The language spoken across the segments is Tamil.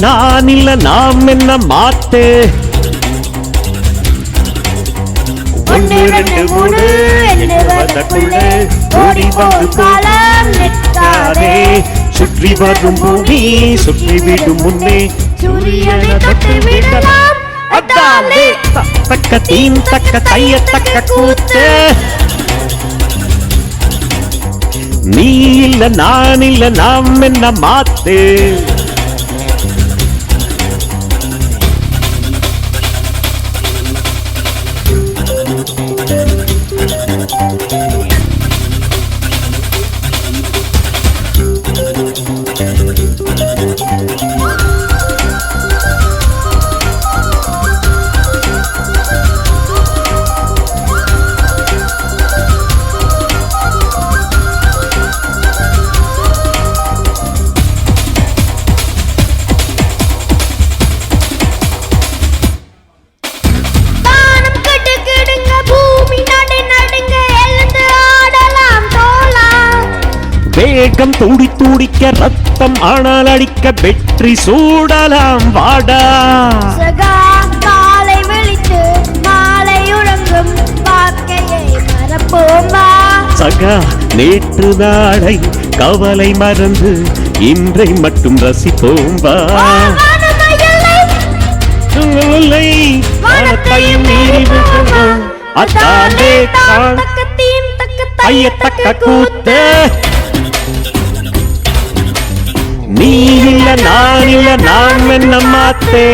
நான் இல்ல நாம் என்ன மாத்து 1 2 3 எண்ணுவதற்குள்ளே ஓடி போகும் காலம் நிற்காதே. சுற்றி வரும் பூமி சுற்றி விடும் முன்னே சூரியனை தொட்டு விடலாம் அதாலே. தக்க தீம் தக்க தைய தக்க கூத்து. நீ இல்ல நான் இல்ல நாம் என்ன மாத்து. வேகம் துடி துடிக்க ரத்தம் ஆனால் அடிக்க வெற்றி சூடலாம் வாடா. சகா காலை விழித்து மாலை உறங்கும் வாழ்க்கையை மறப்போமா. சகா நேற்று நாளை கவலை மறந்து இன்றை மட்டும் ரசிப்போம் வா. வானத்தையும் மீறி விட்டோம் அதாலே தக்க கூத்து. நீ இல்ல நான் இல்ல நாம் என்ன மாத்தே.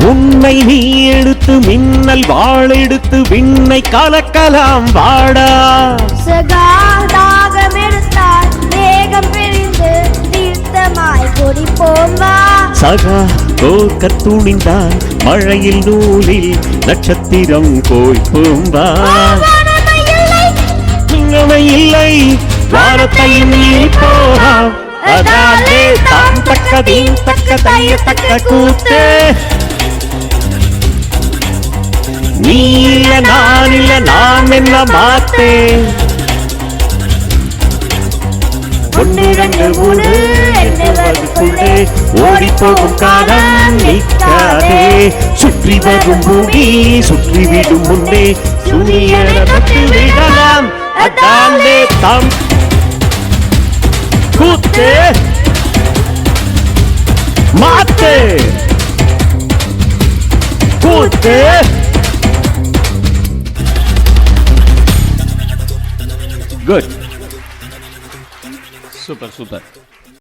உன்னை நீ எடுத்து மின்னல் வாழெடுத்து விண்ணை கலக்கலாம் வாடா. சகாதாகம் எடுத்தால் வேகம் பிரிந்து தீர்த்தமாய் குடிப்போம் வா. சகா தோற்க துணிந்தால் மழையில் நூலில் நட்சத்திரம் கோய்ப்போம் வா. இல்லை வானத்தையும் நீ போகாம் அதாலே தாம் தக்க தீம் தக்க தைய தக்க கூத்து. நீ இல்ல நான் இல்ல நாம் என்ன மாத்தே. 1 2 3 எண்ணுவதற்குள்ளே ஓடி போகும் காலம் நிற்காதே. சுற்றி வரும் பூமி சுற்றி விடும் முன்னே சூரியனை தொட்டு விடலாம் அதாலே தாம் கூத்து மாத்து கூத்து. Good. Super.